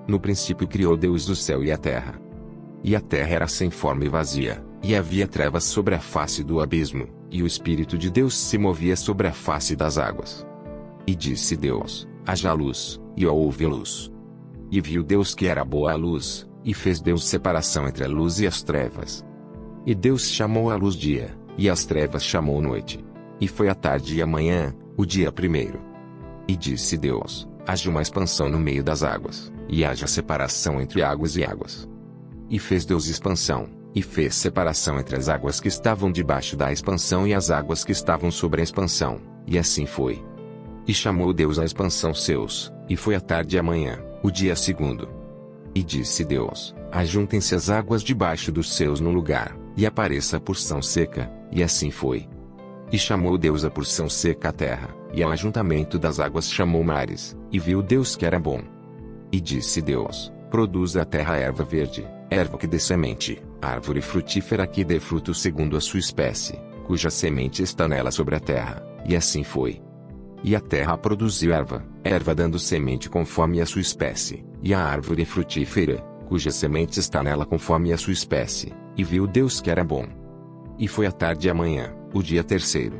No princípio criou Deus o céu e a terra. E a terra era sem forma e vazia, e havia trevas sobre a face do abismo, e o Espírito de Deus se movia sobre a face das águas. E disse Deus: haja luz, e houve luz. E viu Deus que era boa a luz, e fez Deus separação entre a luz e as trevas. E Deus chamou a luz dia, e as trevas chamou noite. E foi a tarde e a manhã, o dia primeiro. E disse Deus: haja uma expansão no meio das águas, e haja separação entre águas e águas. E fez Deus expansão, e fez separação entre as águas que estavam debaixo da expansão e as águas que estavam sobre a expansão, e assim foi. E chamou Deus a expansão seus, e foi a tarde e a manhã, o dia segundo. E disse Deus: ajuntem-se as águas debaixo dos seus no lugar, e apareça a porção seca, e assim foi. E chamou Deus a porção seca a terra, e ao ajuntamento das águas chamou mares, e viu Deus que era bom. E disse Deus: produza a terra erva verde, erva que dê semente, árvore frutífera que dê fruto segundo a sua espécie, cuja semente está nela sobre a terra, e assim foi. E a terra produziu erva, erva dando semente conforme a sua espécie, e a árvore frutífera, cuja semente está nela conforme a sua espécie, e viu Deus que era bom. E foi a tarde e a manhã, o dia terceiro.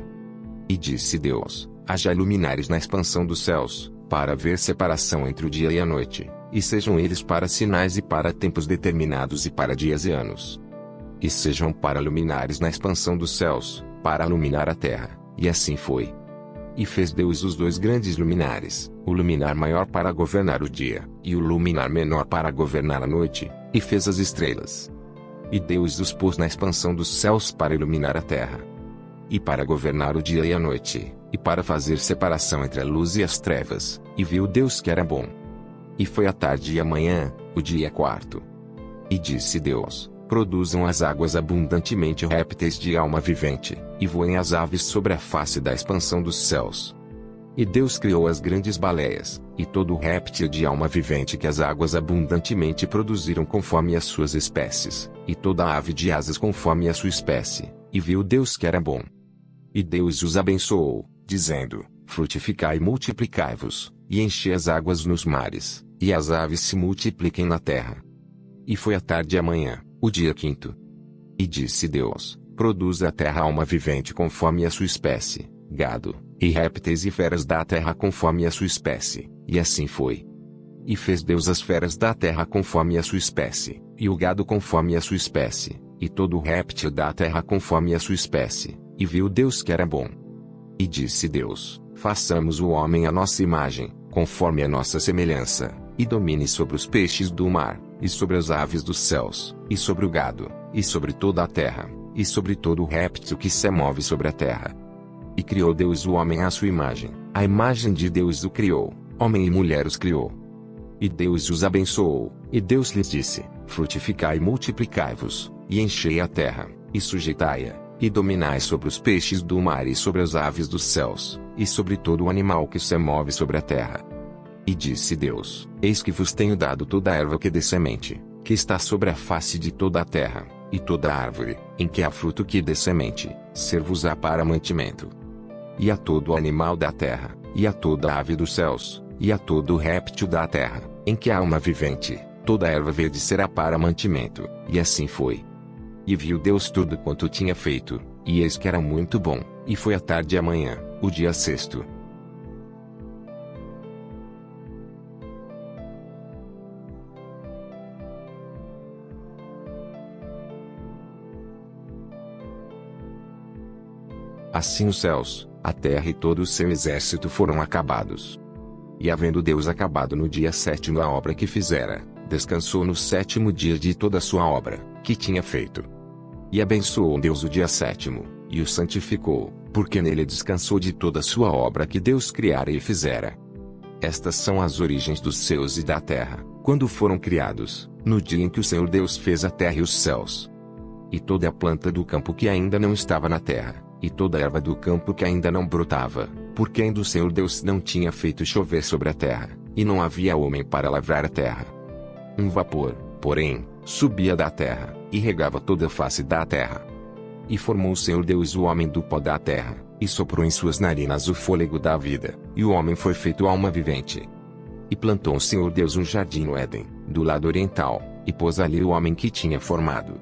E disse Deus: haja luminares na expansão dos céus, para haver separação entre o dia e a noite, e sejam eles para sinais e para tempos determinados e para dias e anos. E sejam para luminares na expansão dos céus, para iluminar a terra, e assim foi. E fez Deus os dois grandes luminares, o luminar maior para governar o dia, e o luminar menor para governar a noite, e fez as estrelas. E Deus os pôs na expansão dos céus para iluminar a terra, e para governar o dia e a noite, e para fazer separação entre a luz e as trevas, e viu Deus que era bom. E foi a tarde e a manhã, o dia quarto. E disse Deus: produzam as águas abundantemente répteis de alma vivente, e voem as aves sobre a face da expansão dos céus. E Deus criou as grandes baleias, e todo réptil de alma vivente que as águas abundantemente produziram conforme as suas espécies, e toda ave de asas conforme a sua espécie, e viu Deus que era bom. E Deus os abençoou, dizendo: frutificai e multiplicai-vos, e enchei as águas nos mares, e as aves se multipliquem na terra. E foi a tarde e a manhã, o dia quinto. E disse Deus: produza a terra alma vivente conforme a sua espécie, gado, e répteis e feras da terra conforme a sua espécie, e assim foi. E fez Deus as feras da terra conforme a sua espécie, e o gado conforme a sua espécie, e todo o réptil da terra conforme a sua espécie, e viu Deus que era bom. E disse Deus: façamos o homem à nossa imagem, conforme a nossa semelhança, e domine sobre os peixes do mar, e sobre as aves dos céus, e sobre o gado, e sobre toda a terra, e sobre todo o réptil que se move sobre a terra. E criou Deus o homem à sua imagem, a imagem de Deus o criou, homem e mulher os criou. E Deus os abençoou, e Deus lhes disse: frutificai e multiplicai-vos, e enchei a terra, e sujeitai-a, e dominai sobre os peixes do mar e sobre as aves dos céus, e sobre todo o animal que se move sobre a terra. E disse Deus: eis que vos tenho dado toda a erva que dê semente, que está sobre a face de toda a terra, e toda a árvore, em que há fruto que dê semente, ser-vos-á para mantimento. E a todo o animal da terra, e a toda a ave dos céus, e a todo o réptil da terra, em que há alma vivente, toda a erva verde será para mantimento, e assim foi. E viu Deus tudo quanto tinha feito, e eis que era muito bom, e foi a tarde e a manhã, o dia sexto. Assim os céus, a terra e todo o seu exército foram acabados. E havendo Deus acabado no dia sétimo a obra que fizera, descansou no sétimo dia de toda a sua obra, que tinha feito. E abençoou Deus o dia sétimo, e o santificou, porque nele descansou de toda a sua obra que Deus criara e fizera. Estas são as origens dos céus e da terra, quando foram criados, no dia em que o Senhor Deus fez a terra e os céus. E toda a planta do campo que ainda não estava na terra, e toda a erva do campo que ainda não brotava, porque ainda o Senhor Deus não tinha feito chover sobre a terra, e não havia homem para lavrar a terra. Um vapor, porém, subia da terra, e regava toda a face da terra. E formou o Senhor Deus o homem do pó da terra, e soprou em suas narinas o fôlego da vida, e o homem foi feito alma vivente. E plantou o Senhor Deus um jardim no Éden, do lado oriental, e pôs ali o homem que tinha formado.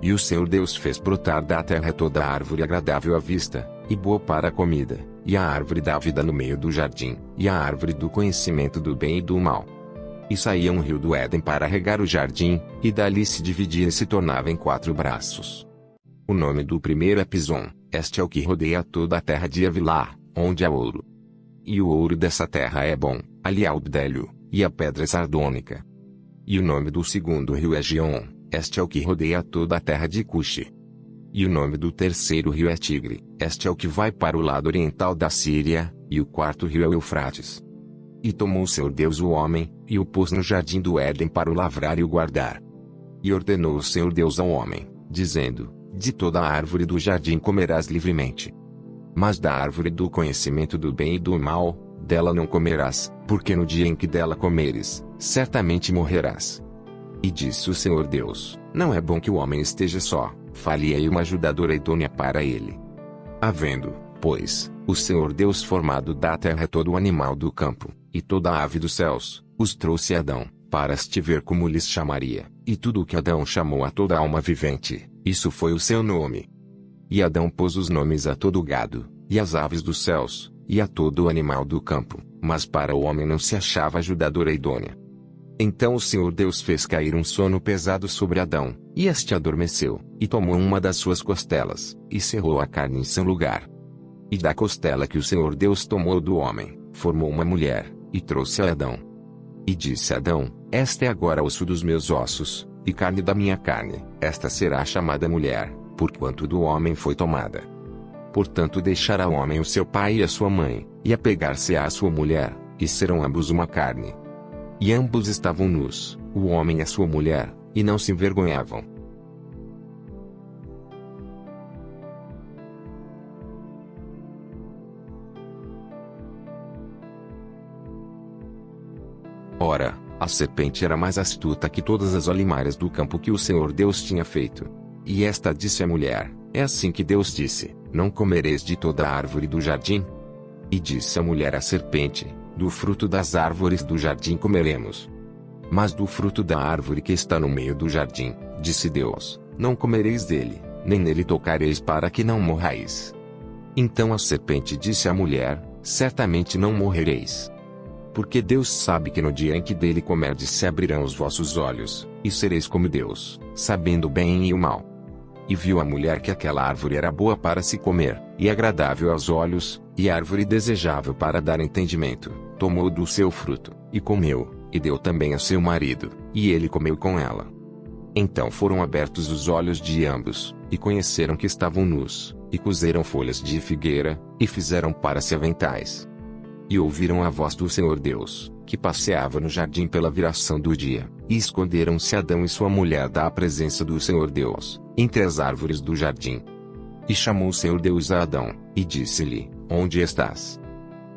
E o Senhor Deus fez brotar da terra toda a árvore agradável à vista, e boa para a comida, e a árvore da vida no meio do jardim, e a árvore do conhecimento do bem e do mal. E saía um rio do Éden para regar o jardim, e dali se dividia e se tornava em 4 braços. O nome do primeiro é Pison, este é o que rodeia toda a terra de Havilá, onde há ouro. E o ouro dessa terra é bom, ali há o bdélio, e a pedra sardônica. E o nome do segundo rio é Gion, este é o que rodeia toda a terra de Cuxi. E o nome do terceiro rio é Tigre, este é o que vai para o lado oriental da Síria, e o quarto rio é o Eufrates. E tomou o Senhor Deus o homem, e o pôs no jardim do Éden para o lavrar e o guardar. E ordenou o Senhor Deus ao homem, dizendo: de toda a árvore do jardim comerás livremente. Mas da árvore do conhecimento do bem e do mal, dela não comerás, porque no dia em que dela comeres, certamente morrerás. E disse o Senhor Deus: não é bom que o homem esteja só, far-lhe-ei uma ajudadora idônea para ele. Havendo, pois, o Senhor Deus formado da terra todo o animal do campo, e toda a ave dos céus, os trouxe a Adão, para te ver como lhes chamaria, e tudo o que Adão chamou a toda alma vivente, isso foi o seu nome. E Adão pôs os nomes a todo o gado, e às aves dos céus, e a todo o animal do campo, mas para o homem não se achava ajudadora idônea. Então o Senhor Deus fez cair um sono pesado sobre Adão, e este adormeceu, e tomou uma das suas costelas, e cerrou a carne em seu lugar. E da costela que o Senhor Deus tomou do homem, formou uma mulher, e trouxe a Adão. E disse Adão: esta é agora osso dos meus ossos, e carne da minha carne, esta será chamada mulher, porquanto do homem foi tomada. Portanto deixará o homem o seu pai e a sua mãe, e apegar-se-á à sua mulher, e serão ambos uma carne. E ambos estavam nus, o homem e a sua mulher, e não se envergonhavam. Ora, a serpente era mais astuta que todas as olimárias do campo que o Senhor Deus tinha feito. E esta disse à mulher: é assim que Deus disse: não comereis de toda a árvore do jardim? E disse a mulher à serpente: do fruto das árvores do jardim comeremos. Mas do fruto da árvore que está no meio do jardim, disse Deus: não comereis dele, nem nele tocareis para que não morrais. Então a serpente disse à mulher: certamente não morrereis. Porque Deus sabe que no dia em que dele comerdes se abrirão os vossos olhos, e sereis como Deus, sabendo o bem e o mal. E viu a mulher que aquela árvore era boa para se comer, e agradável aos olhos, e árvore desejável para dar entendimento. Tomou do seu fruto, e comeu, e deu também a seu marido, e ele comeu com ela. Então foram abertos os olhos de ambos, e conheceram que estavam nus, e cozeram folhas de figueira, e fizeram para se aventais. E ouviram a voz do Senhor Deus, que passeava no jardim pela viração do dia, e esconderam-se Adão e sua mulher da presença do Senhor Deus, entre as árvores do jardim. E chamou o Senhor Deus a Adão, e disse-lhe: onde estás?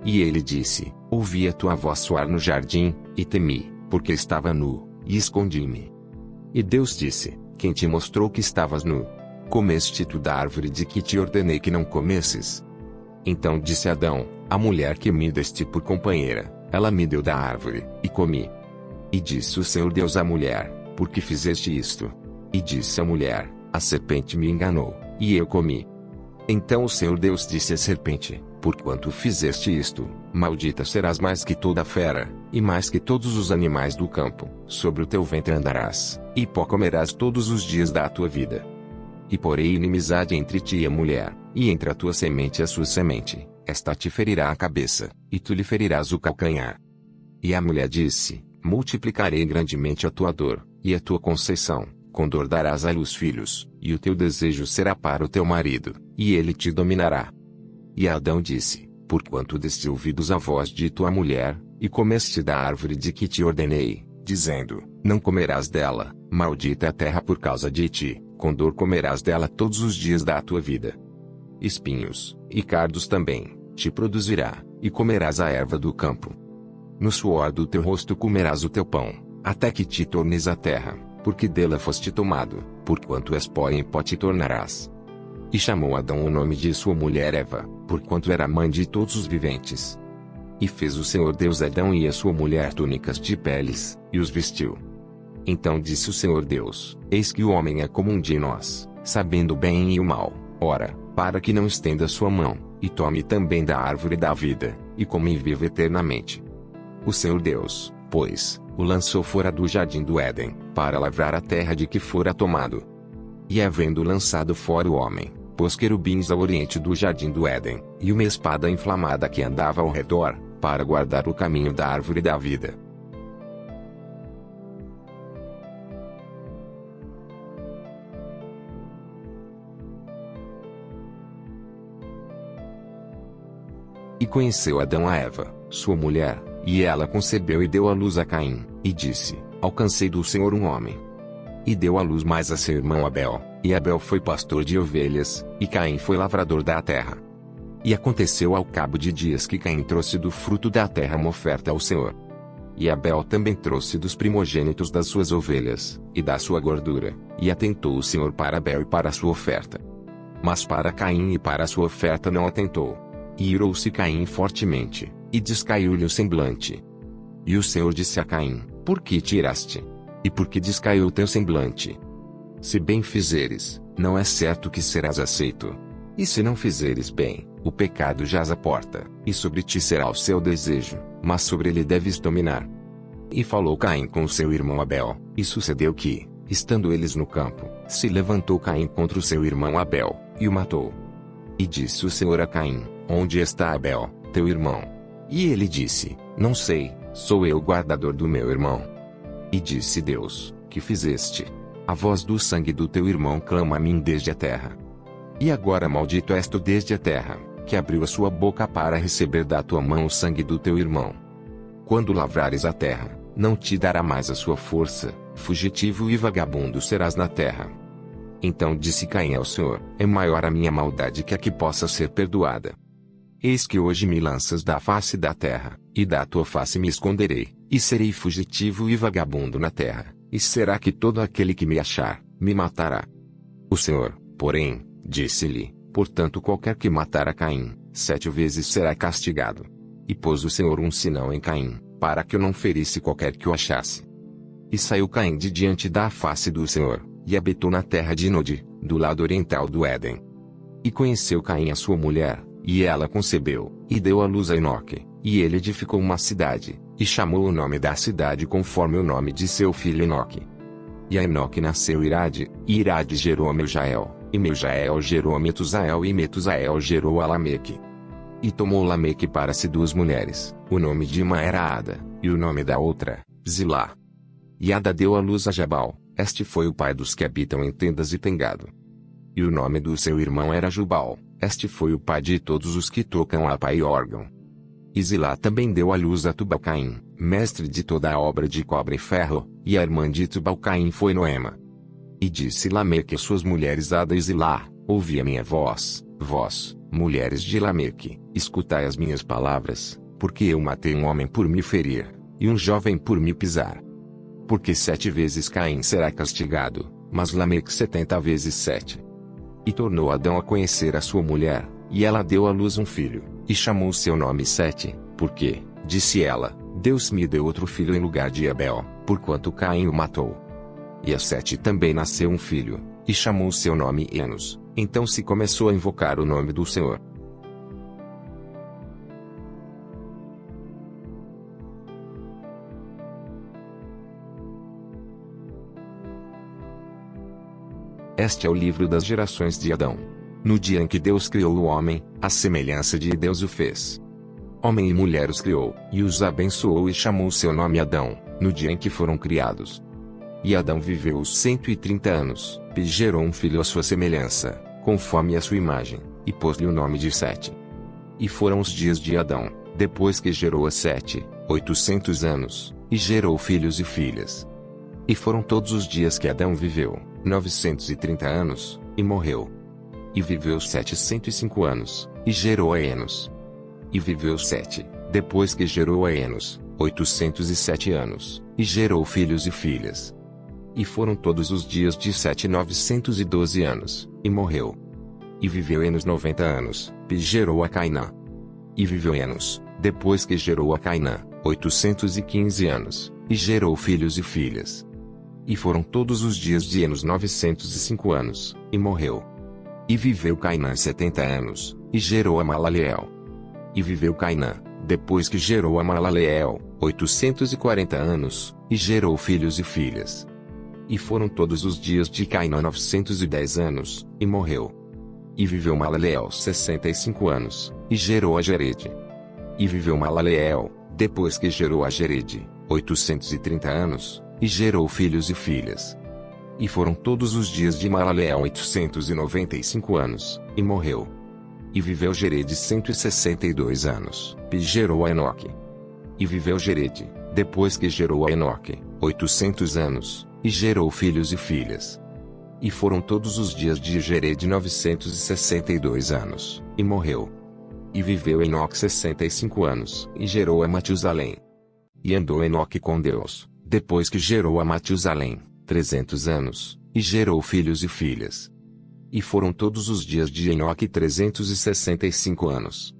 E ele disse: ouvi a tua voz soar no jardim, e temi, porque estava nu, e escondi-me. E Deus disse: quem te mostrou que estavas nu? Comeste tu da árvore de que te ordenei que não comesses? Então disse Adão: a mulher que me deste por companheira, ela me deu da árvore, e comi. E disse o Senhor Deus à mulher: por que fizeste isto? E disse a mulher: a serpente me enganou, e eu comi. Então o Senhor Deus disse à serpente: porquanto fizeste isto, maldita serás mais que toda fera, e mais que todos os animais do campo, sobre o teu ventre andarás, e pó comerás todos os dias da tua vida. E porei inimizade entre ti e a mulher, e entre a tua semente e a sua semente, esta te ferirá a cabeça, e tu lhe ferirás o calcanhar. E a mulher disse: multiplicarei grandemente a tua dor, e a tua conceição, com dor darás à luz filhos, e o teu desejo será para o teu marido, e ele te dominará. E Adão disse: porquanto deste ouvidos à voz de tua mulher, e comeste da árvore de que te ordenei, dizendo: não comerás dela, maldita é a terra por causa de ti, com dor comerás dela todos os dias da tua vida. Espinhos, e cardos também, te produzirá, e comerás a erva do campo. No suor do teu rosto comerás o teu pão, até que te tornes a terra, porque dela foste tomado, porquanto és pó e em pó te tornarás. E chamou Adão o nome de sua mulher Eva, porquanto era mãe de todos os viventes. E fez o Senhor Deus a Adão e a sua mulher túnicas de peles, e os vestiu. Então disse o Senhor Deus: Eis que o homem é como um de nós, sabendo o bem e o mal. Ora, para que não estenda sua mão, e tome também da árvore da vida, e coma e viva eternamente. O Senhor Deus, pois, o lançou fora do jardim do Éden, para lavrar a terra de que fora tomado. E havendo lançado fora o homem, pôs querubins ao oriente do jardim do Éden, e uma espada inflamada que andava ao redor, para guardar o caminho da árvore da vida. E conheceu Adão a Eva, sua mulher, e ela concebeu e deu à luz a Caim, e disse: Alcancei do Senhor um homem. E deu à luz mais a seu irmão Abel, e Abel foi pastor de ovelhas, e Caim foi lavrador da terra. E aconteceu ao cabo de dias que Caim trouxe do fruto da terra uma oferta ao Senhor. E Abel também trouxe dos primogênitos das suas ovelhas, e da sua gordura, e atentou o Senhor para Abel e para a sua oferta. Mas para Caim e para a sua oferta não atentou. E irou-se Caim fortemente, e descaiu-lhe o semblante. E o Senhor disse a Caim: Por que te iraste? E por que descaiu o teu semblante? Se bem fizeres, não é certo que serás aceito. E se não fizeres bem, o pecado jaz à porta, e sobre ti será o seu desejo, mas sobre ele deves dominar. E falou Caim com o seu irmão Abel, e sucedeu que, estando eles no campo, se levantou Caim contra o seu irmão Abel, e o matou. E disse o Senhor a Caim: Onde está Abel, teu irmão? E ele disse: Não sei, sou eu o guardador do meu irmão. E disse Deus: Que fizeste? A voz do sangue do teu irmão clama a mim desde a terra. E agora maldito és tu desde a terra, que abriu a sua boca para receber da tua mão o sangue do teu irmão. Quando lavrares a terra, não te dará mais a sua força, fugitivo e vagabundo serás na terra. Então disse Caim ao Senhor: É maior a minha maldade que a que possa ser perdoada. Eis que hoje me lanças da face da terra, e da tua face me esconderei, e serei fugitivo e vagabundo na terra, e será que todo aquele que me achar, me matará? O Senhor, porém, disse-lhe: Portanto qualquer que matar a Caim, 7 vezes será castigado. E pôs o Senhor um sinal em Caim, para que eu não ferisse qualquer que o achasse. E saiu Caim de diante da face do Senhor, e habitou na terra de Nod, do lado oriental do Éden. E conheceu Caim a sua mulher, e ela concebeu, e deu à luz a Enoque, e ele edificou uma cidade, e chamou o nome da cidade conforme o nome de seu filho Enoque. E a Enoque nasceu Irade, e Irade gerou a Meujael, e Meujael gerou a Metusael, e Metusael gerou a Lameque. E tomou Lameque para si 2 mulheres, o nome de uma era Ada, e o nome da outra, Zilá. E Ada deu à luz a Jabal, este foi o pai dos que habitam em tendas e tem gado. E o nome do seu irmão era Jubal, este foi o pai de todos os que tocam harpa e órgão. E Zilá também deu à luz a Tubal-Caim, mestre de toda a obra de cobre e ferro, e a irmã de Tubal-Caim foi Noema. E disse Lameque a suas mulheres Ada e Zilá: Ouvi a minha voz, vós, mulheres de Lameque, escutai as minhas palavras, porque eu matei um homem por me ferir, e um jovem por me pisar. Porque 7 vezes Caim será castigado, mas Lameque 70 vezes 7. E tornou Adão a conhecer a sua mulher, e ela deu à luz um filho, e chamou seu nome Sete, porque, disse ela, Deus me deu outro filho em lugar de Abel, porquanto Caim o matou. E a Sete também nasceu um filho, e chamou seu nome Enos. Então se começou a invocar o nome do Senhor. Este é o livro das gerações de Adão. No dia em que Deus criou o homem, à semelhança de Deus o fez. Homem e mulher os criou, e os abençoou e chamou seu nome Adão, no dia em que foram criados. E Adão viveu os 130 anos, e gerou um filho à sua semelhança, conforme a sua imagem, e pôs-lhe o nome de Sete. E foram os dias de Adão, depois que gerou a Sete, 800 anos, e gerou filhos e filhas. E foram todos os dias que Adão viveu, 930 anos, e morreu. E viveu 705 anos, e gerou a Enos. E viveu Sete, depois que gerou a Enos, 807 anos, e gerou filhos e filhas. E foram todos os dias de Sete 912 anos, e morreu. E viveu Enos 90 anos, e gerou a Cainã. E viveu Enos, depois que gerou a Cainã, 815 anos, e gerou filhos e filhas. E foram todos os dias de Enos 905 anos, e morreu. E viveu Cainã 70 anos, e gerou a Malaleel. E viveu Cainã, depois que gerou a Malaleel, 840 anos, e gerou filhos e filhas. E foram todos os dias de Cainã 910 anos, e morreu. E viveu Malaleel 65 anos, e gerou a Jered. E viveu Malaleel, depois que gerou a Jered, 830 anos, e gerou filhos e filhas. E foram todos os dias de Malaleel 895 anos, e morreu. E viveu Jered 162 anos, e gerou a Enoque. E viveu Jered, depois que gerou a Enoque, 800 anos, e gerou filhos e filhas. E foram todos os dias de Jered 962 anos, e morreu. E viveu Enoque 65 anos, e gerou a Matusalém. E andou Enoque com Deus, depois que gerou a Matusalém, 300 anos, e gerou filhos e filhas. E foram todos os dias de Enoque 365 anos.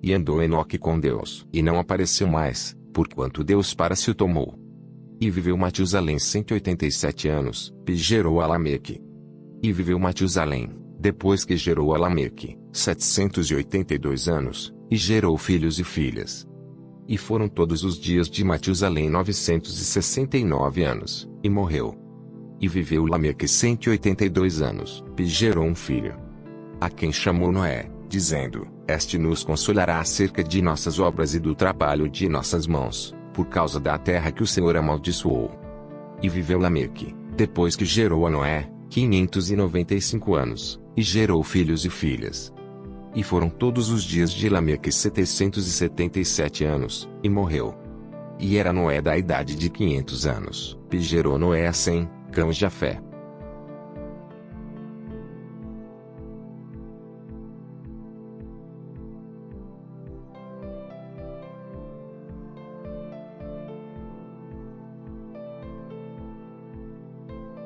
E andou Enoque com Deus, e não apareceu mais, porquanto Deus para se o tomou. E viveu Matusalém 187 anos, e gerou a Lameque. E viveu Matusalém, depois que gerou a Lameque, 782 anos, e gerou filhos e filhas. E foram todos os dias de Matusalém 969 anos, e morreu. E viveu Lameque 182 anos, e gerou um filho. A quem chamou Noé, dizendo: Este nos consolará acerca de nossas obras e do trabalho de nossas mãos, por causa da terra que o Senhor amaldiçoou. E viveu Lameque, depois que gerou a Noé, 595 anos, e gerou filhos e filhas. E foram todos os dias de Lameque 777 anos, e morreu. E era Noé da idade de 500 anos, e gerou Noé a Sem, Cão e Jafé.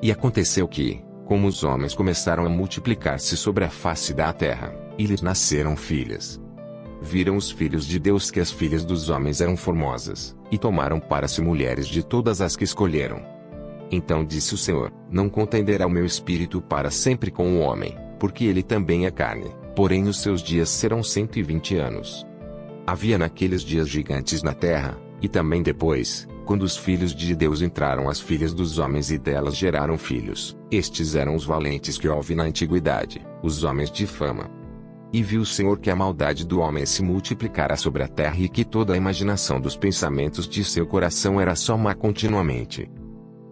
E aconteceu que, como os homens começaram a multiplicar-se sobre a face da terra, e lhes nasceram filhas. Viram os filhos de Deus que as filhas dos homens eram formosas, e tomaram para si mulheres de todas as que escolheram. Então disse o Senhor: Não contenderá o meu espírito para sempre com o homem, porque ele também é carne, porém os seus dias serão 120 anos. Havia naqueles dias gigantes na terra, e também depois, quando os filhos de Deus entraram as filhas dos homens e delas geraram filhos. Estes eram os valentes que houve na antiguidade, os homens de fama. E viu o Senhor que a maldade do homem se multiplicara sobre a terra e que toda a imaginação dos pensamentos de seu coração era só má continuamente.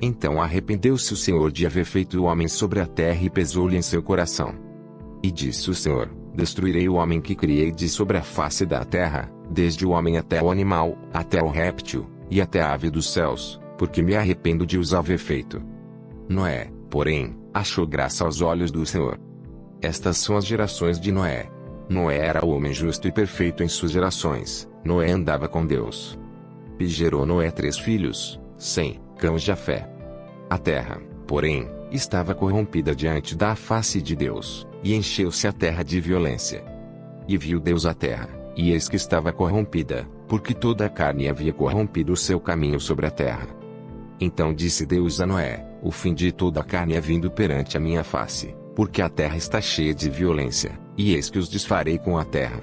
Então arrependeu-se o Senhor de haver feito o homem sobre a terra e pesou-lhe em seu coração. E disse o Senhor: Destruirei o homem que criei de sobre a face da terra, desde o homem até o animal, até o réptil, e até a ave dos céus, porque me arrependo de os haver feito. Noé, porém, achou graça aos olhos do Senhor. Estas são as gerações de Noé. Noé era o homem justo e perfeito em suas gerações. Noé andava com Deus. E gerou Noé 3 filhos, Sem, Cão e Jafé. A terra, porém, estava corrompida diante da face de Deus, e encheu-se a terra de violência. E viu Deus a terra, e eis que estava corrompida, porque toda a carne havia corrompido o seu caminho sobre a terra. Então disse Deus a Noé: O fim de toda a carne é vindo perante a minha face, porque a terra está cheia de violência, e eis que os desfarei com a terra.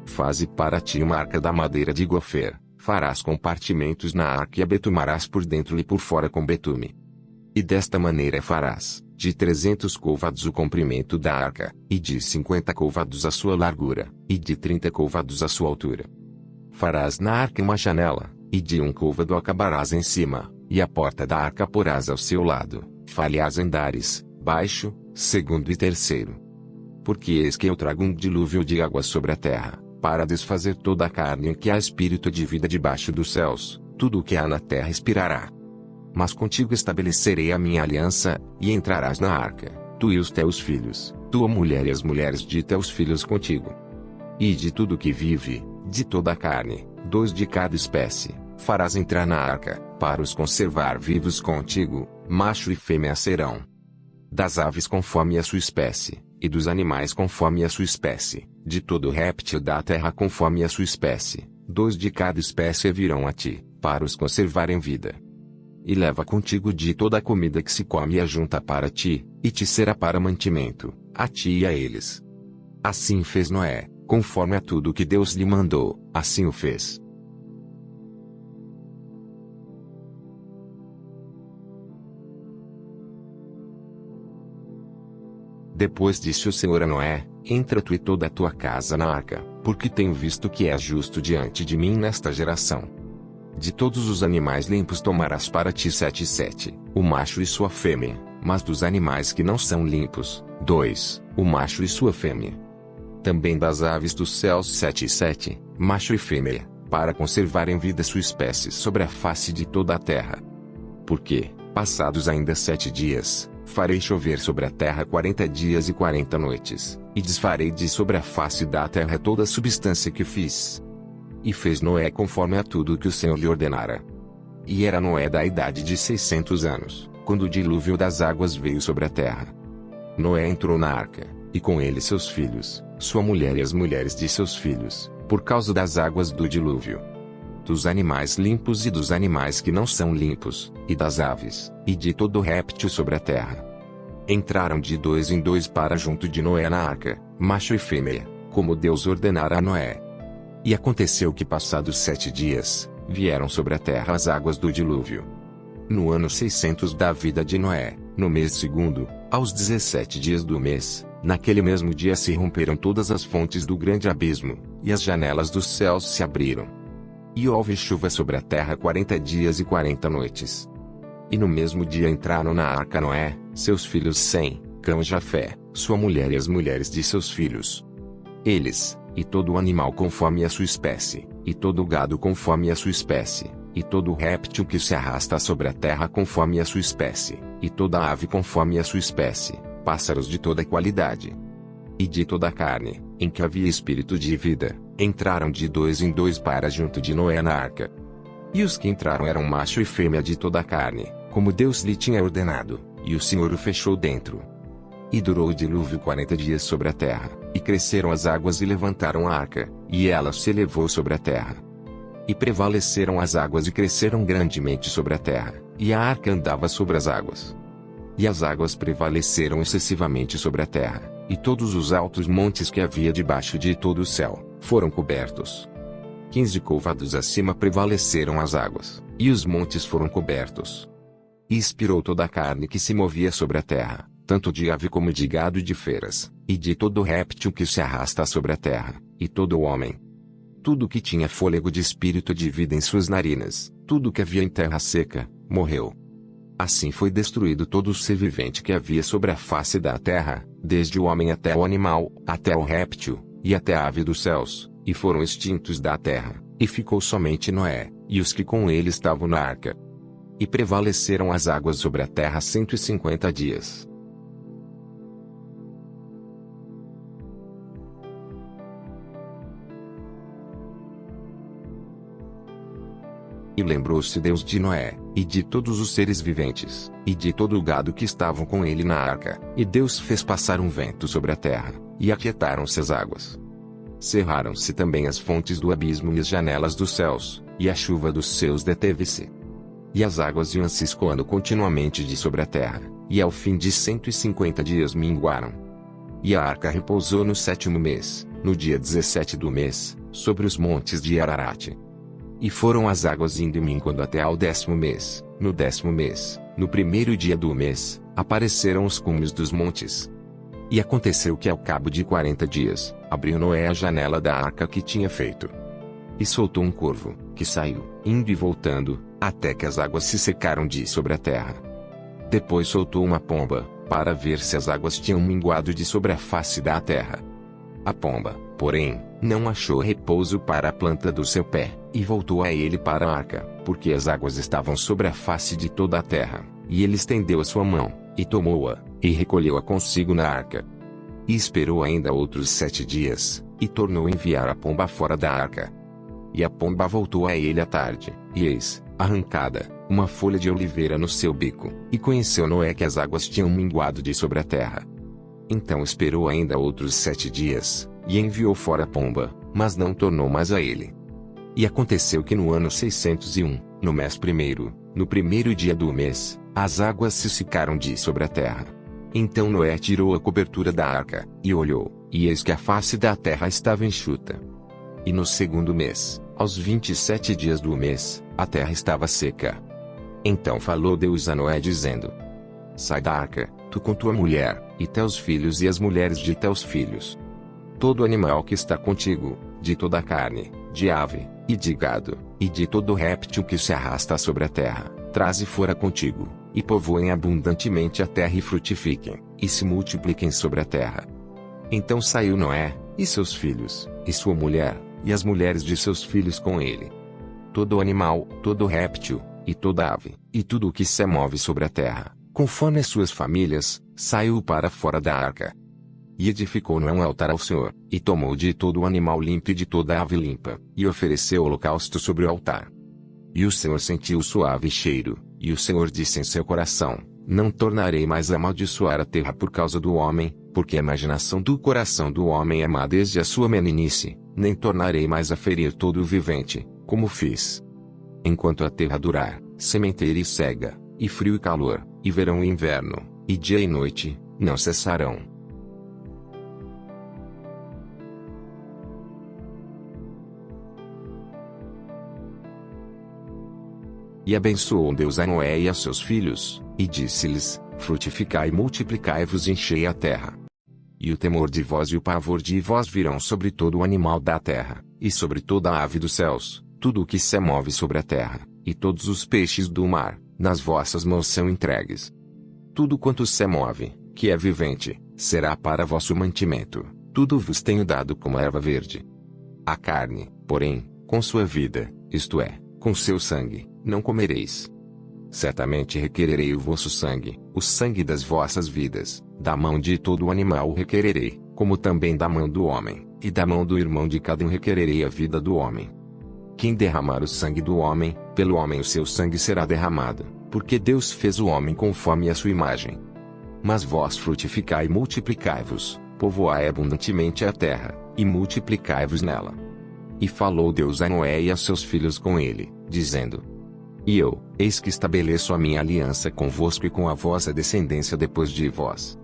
Faze para ti uma arca da madeira de gofer, farás compartimentos na arca e a betumarás por dentro e por fora com betume. E desta maneira farás, de 300 côvados o comprimento da arca, e de 50 côvados a sua largura, e de 30 côvados a sua altura. Farás na arca uma janela, e de 1 côvado acabarás em cima, e a porta da arca porás ao seu lado, falharás andares, baixo, segundo e terceiro. Porque eis que eu trago um dilúvio de água sobre a terra, para desfazer toda a carne em que há espírito de vida debaixo dos céus, tudo o que há na terra expirará. Mas contigo estabelecerei a minha aliança, e entrarás na arca, tu e os teus filhos, tua mulher e as mulheres de teus filhos contigo. E de tudo que vive, de toda a carne, 2 de cada espécie, farás entrar na arca, para os conservar vivos contigo, macho e fêmea serão. Das aves conforme a sua espécie, e dos animais conforme a sua espécie, de todo réptil da terra conforme a sua espécie, 2 de cada espécie virão a ti, para os conservar em vida. E leva contigo de toda a comida que se come e ajunta para ti, e te será para mantimento, a ti e a eles. Assim fez Noé, conforme a tudo que Deus lhe mandou, assim o fez. Depois disse o Senhor a Noé: entra tu e toda a tua casa na arca, porque tenho visto que és justo diante de mim nesta geração. De todos os animais limpos tomarás para ti 7, o macho e sua fêmea, mas dos animais que não são limpos, 2, o macho e sua fêmea. Também das aves dos céus 7, macho e fêmea, para conservar em vida sua espécie sobre a face de toda a terra. Porque, passados ainda 7 dias, farei chover sobre a terra 40 dias e 40 noites, e desfarei de sobre a face da terra toda a substância que fiz. E fez Noé conforme a tudo que o Senhor lhe ordenara. E era Noé da idade de 600 anos, quando o dilúvio das águas veio sobre a terra. Noé entrou na arca, e com ele seus filhos, sua mulher e as mulheres de seus filhos, por causa das águas do dilúvio. Dos animais limpos e dos animais que não são limpos, e das aves, e de todo réptil sobre a terra. Entraram de 2 em 2 para junto de Noé na arca, macho e fêmea, como Deus ordenara a Noé. E aconteceu que passados 7 dias, vieram sobre a terra as águas do dilúvio. No ano 600 da vida de Noé, no mês segundo, aos 17 dias do mês, naquele mesmo dia se romperam todas as fontes do grande abismo, e as janelas dos céus se abriram. E houve chuva sobre a terra 40 dias e 40 noites. E no mesmo dia entraram na arca Noé, seus filhos Sem, Cã e Jafé, sua mulher e as mulheres de seus filhos. Eles, e todo o animal conforme a sua espécie, e todo o gado conforme a sua espécie, e todo o réptil que se arrasta sobre a terra conforme a sua espécie, e toda ave conforme a sua espécie, pássaros de toda qualidade. E de toda a carne, em que havia espírito de vida, entraram de 2 em 2 para junto de Noé na arca. E os que entraram eram macho e fêmea de toda a carne, como Deus lhe tinha ordenado, e o Senhor o fechou dentro. E durou o dilúvio 40 dias sobre a terra, e cresceram as águas e levantaram a arca, e ela se elevou sobre a terra. E prevaleceram as águas e cresceram grandemente sobre a terra, e a arca andava sobre as águas. E as águas prevaleceram excessivamente sobre a terra, e todos os altos montes que havia debaixo de todo o céu, foram cobertos. 15 côvados acima prevaleceram as águas, e os montes foram cobertos. E expirou toda a carne que se movia sobre a terra, tanto de ave como de gado e de feras, e de todo réptil que se arrasta sobre a terra, e todo homem. Tudo que tinha fôlego de espírito de vida em suas narinas, tudo que havia em terra seca, morreu. Assim foi destruído todo o ser vivente que havia sobre a face da terra, desde o homem até o animal, até o réptil, e até a ave dos céus, e foram extintos da terra, e ficou somente Noé, e os que com ele estavam na arca. E prevaleceram as águas sobre a terra 150 dias. E lembrou-se Deus de Noé, e de todos os seres viventes, e de todo o gado que estavam com ele na arca, e Deus fez passar um vento sobre a terra, e aquietaram-se as águas. Cerraram-se também as fontes do abismo e as janelas dos céus, e a chuva dos céus deteve-se. E as águas iam se escoando continuamente de sobre a terra, e ao fim de 150 dias minguaram. E a arca repousou no 7º mês, no dia 17 do mês, sobre os montes de Ararat. E foram as águas indo e minguando até ao 10º mês. No 10º mês, no primeiro dia do mês, apareceram os cumes dos montes. E aconteceu que ao cabo de 40 dias, abriu Noé a janela da arca que tinha feito. E soltou um corvo, que saiu, indo e voltando, até que as águas se secaram de sobre a terra. Depois soltou uma pomba, para ver se as águas tinham minguado de sobre a face da terra. A pomba, porém, não achou repouso para a planta do seu pé, e voltou a ele para a arca, porque as águas estavam sobre a face de toda a terra, e ele estendeu a sua mão, e tomou-a, e recolheu-a consigo na arca. E esperou ainda outros 7 dias, e tornou a enviar a pomba fora da arca. E a pomba voltou a ele à tarde, e eis, arrancada, uma folha de oliveira no seu bico, e conheceu Noé que as águas tinham minguado de sobre a terra. Então esperou ainda outros 7 dias, e enviou fora a pomba, mas não tornou mais a ele. E aconteceu que no ano 601, no mês primeiro, no primeiro dia do mês, as águas se secaram de sobre a terra. Então Noé tirou a cobertura da arca, e olhou, e eis que a face da terra estava enxuta. E no segundo mês, aos 27 dias do mês, a terra estava seca. Então falou Deus a Noé dizendo: Sai da arca, tu com tua mulher, e teus filhos e as mulheres de teus filhos. Todo animal que está contigo, de toda a carne, de ave, e de gado, e de todo réptil que se arrasta sobre a terra, traze fora contigo, e povoem abundantemente a terra e frutifiquem, e se multipliquem sobre a terra. Então saiu Noé, e seus filhos, e sua mulher, e as mulheres de seus filhos com ele. Todo animal, todo réptil, e toda ave, e tudo o que se move sobre a terra, conforme as suas famílias, saiu para fora da arca. E edificou Noé um altar ao Senhor, e tomou de todo o animal limpo e de toda a ave limpa, e ofereceu holocausto sobre o altar. E o Senhor sentiu o suave cheiro, e o Senhor disse em seu coração: Não tornarei mais a amaldiçoar a terra por causa do homem, porque a imaginação do coração do homem é má desde a sua meninice, nem tornarei mais a ferir todo o vivente, como fiz. Enquanto a terra durar, sementeira e cega, e frio e calor, e verão e inverno, e dia e noite, não cessarão. E abençoou Deus a Noé e a seus filhos, e disse-lhes: Frutificai e multiplicai-vos e enchei a terra. E o temor de vós e o pavor de vós virão sobre todo o animal da terra, e sobre toda a ave dos céus, tudo o que se move sobre a terra, e todos os peixes do mar, nas vossas mãos são entregues. Tudo quanto se move, que é vivente, será para vosso mantimento, tudo vos tenho dado como erva verde. A carne, porém, com sua vida, isto é, com seu sangue, não comereis. Certamente requererei o vosso sangue, o sangue das vossas vidas, da mão de todo animal o requererei, como também da mão do homem, e da mão do irmão de cada um requererei a vida do homem. Quem derramar o sangue do homem, pelo homem o seu sangue será derramado, porque Deus fez o homem conforme a sua imagem. Mas vós frutificai e multiplicai-vos, povoai abundantemente a terra, e multiplicai-vos nela. E falou Deus a Noé e a seus filhos com ele, dizendo: E eu, eis que estabeleço a minha aliança convosco e com a vossa descendência depois de vós.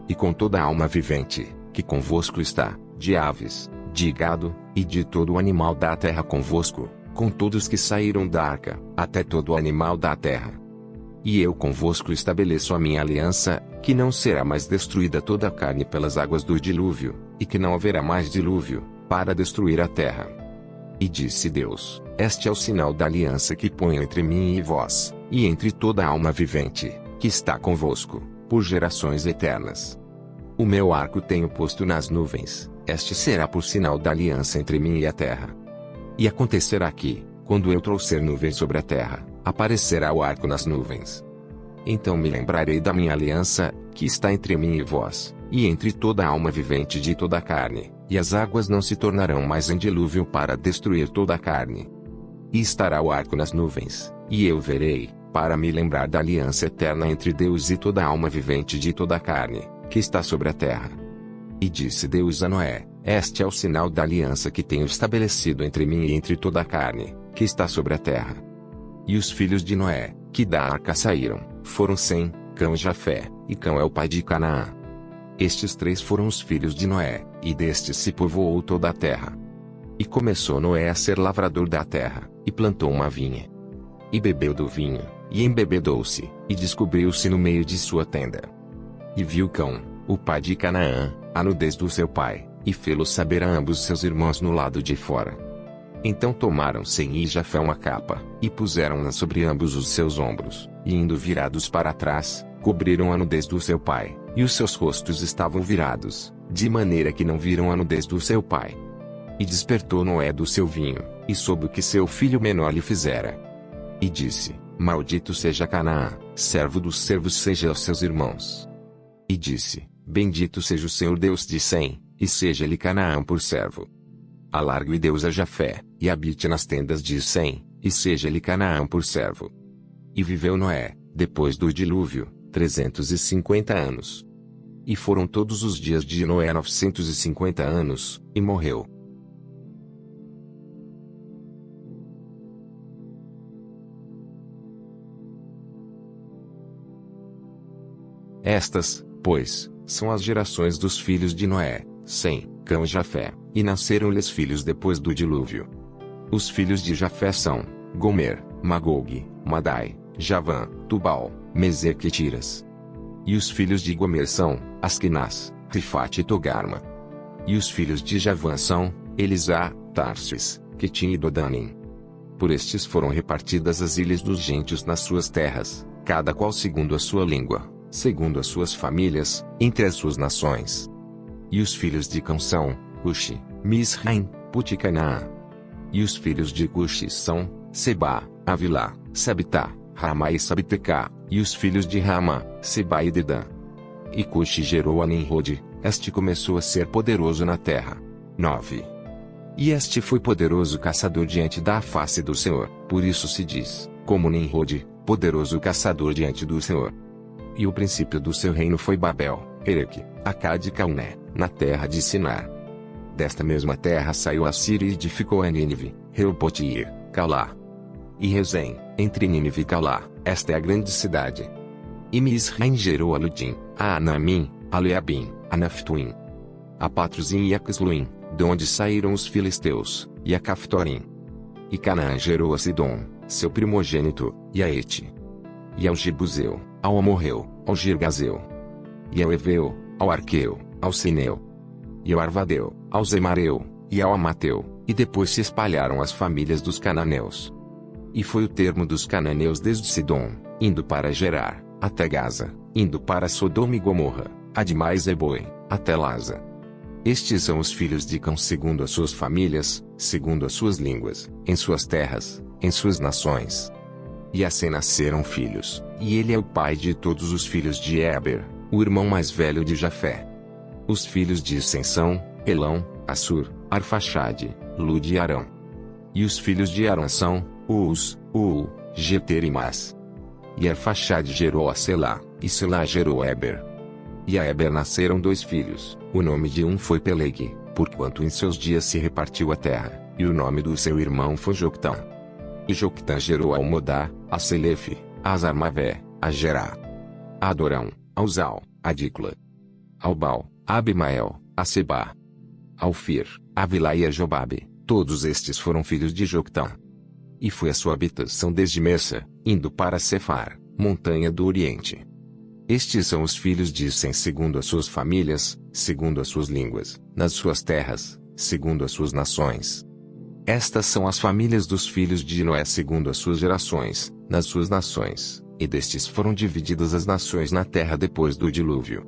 E com toda a alma vivente, que convosco está, de aves, de gado, e de todo o animal da terra convosco, com todos que saíram da arca, até todo o animal da terra. E eu convosco estabeleço a minha aliança, que não será mais destruída toda a carne pelas águas do dilúvio, e que não haverá mais dilúvio, para destruir a terra. E disse Deus: Este é o sinal da aliança que ponho entre mim e vós, e entre toda a alma vivente, que está convosco, por gerações eternas. O meu arco tenho posto nas nuvens, este será por sinal da aliança entre mim e a terra. E acontecerá que, quando eu trouxer nuvens sobre a terra, aparecerá o arco nas nuvens. Então me lembrarei da minha aliança, que está entre mim e vós, e entre toda a alma vivente de toda a carne, e as águas não se tornarão mais em dilúvio para destruir toda a carne. E estará o arco nas nuvens, e eu verei, para me lembrar da aliança eterna entre Deus e toda a alma vivente de toda a carne, que está sobre a terra. E disse Deus a Noé: Este é o sinal da aliança que tenho estabelecido entre mim e entre toda a carne, que está sobre a terra. E os filhos de Noé, que da arca saíram, foram Sem, Cão e Jafé, e Cão é o pai de Canaã. Estes três foram os filhos de Noé, e destes se povoou toda a terra. E começou Noé a ser lavrador da terra, e plantou uma vinha. E bebeu do vinho, e embebedou-se, e descobriu-se no meio de sua tenda. E viu Cão, o pai de Canaã, a nudez do seu pai, e fê-lo saber a ambos seus irmãos no lado de fora. Então tomaram Sem e Jafé uma capa, e puseram-na sobre ambos os seus ombros, e indo virados para trás, cobriram a nudez do seu pai, e os seus rostos estavam virados, de maneira que não viram a nudez do seu pai. E despertou Noé do seu vinho, e soube o que seu filho menor lhe fizera. E disse: Maldito seja Canaã, servo dos servos seja aos seus irmãos. E disse: Bendito seja o Senhor Deus de Sem, e seja-lhe Canaã por servo. Alargue Deus a Jafé, e habite nas tendas de Sem, e seja-lhe Canaã por servo. E viveu Noé, depois do dilúvio, 350 anos. E foram todos os dias de Noé 950 anos, e morreu. Estas, pois, são as gerações dos filhos de Noé, Sem, Cã e Jafé, e nasceram-lhes filhos depois do dilúvio. Os filhos de Jafé são Gomer, Magog, Madai, Javã, Tubal, Meseque e Tiras. E os filhos de Gomer são Askenaz, Rifate e Togarma. E os filhos de Javã são Elisá, Tarsis, Quetim e Dodanim. Por estes foram repartidas as ilhas dos gentios nas suas terras, cada qual segundo a sua língua, segundo as suas famílias, entre as suas nações. E os filhos de Cã são Cuxi, Misraim, Put e Canaã. E os filhos de Cuxi são Sebá, Avilá, Sabitá, Ramá e Sabtecá, e os filhos de Ramá, Sebá e Dedã. E Cuxi gerou a Nimrode, este começou a ser poderoso na terra. 9. E este foi poderoso caçador diante da face do Senhor, por isso se diz, como Nimrode, poderoso caçador diante do Senhor. E o princípio do seu reino foi Babel, Ereque, Acade e Calné, na terra de Sinar. Desta mesma terra saiu a Síria e edificou a Nínive, Reopotir, Calá. E Rezém, entre Nínive e Calá, esta é a grande cidade. E Misraim gerou a Ludim, a Anamim, a Leabim, a Naphtuim, a Patruzim e a Casluim, de onde saíram os filisteus, e a Caftorim. E Canaã gerou a Sidom, seu primogênito, e a Ete. E ao Jebuseu, ao Amorreu, ao Girgazeu. E ao Eveu, ao Arqueu, ao Sineu. E ao Arvadeu, ao Zemareu, e ao Amateu, e depois se espalharam as famílias dos cananeus. E foi o termo dos cananeus desde Sidom, indo para Gerar, até Gaza, indo para Sodoma e Gomorra, ademais Eboim, até Laza. Estes são os filhos de Cã segundo as suas famílias, segundo as suas línguas, em suas terras, em suas nações. E assim nasceram filhos, e ele é o pai de todos os filhos de Éber, o irmão mais velho de Jafé. Os filhos de Sem são Elão, Assur, Arfaxade, Lud e Arão. E os filhos de Arão são Uz, Ul, Geter e Mas. E Arfaxade gerou a Selá, e Selá gerou Éber. E a Éber nasceram 2 filhos, o nome de um foi Peleg, porquanto em seus dias se repartiu a terra, e o nome do seu irmão foi Joctã. E Joctã gerou a Almodá, a Selefe, a Azarmavé, a Gerá, a Adorão, a Uzal, a Dícula, a Ubal, a Abimael, a Sebá, a Ofir, a Vilá e a Jobabe, todos estes foram filhos de Joctã. E foi a sua habitação desde Messa, indo para Cefar, montanha do Oriente. Estes são os filhos de Sem segundo as suas famílias, segundo as suas línguas, nas suas terras, segundo as suas nações. Estas são as famílias dos filhos de Noé segundo as suas gerações, nas suas nações, e destes foram divididas as nações na terra depois do dilúvio.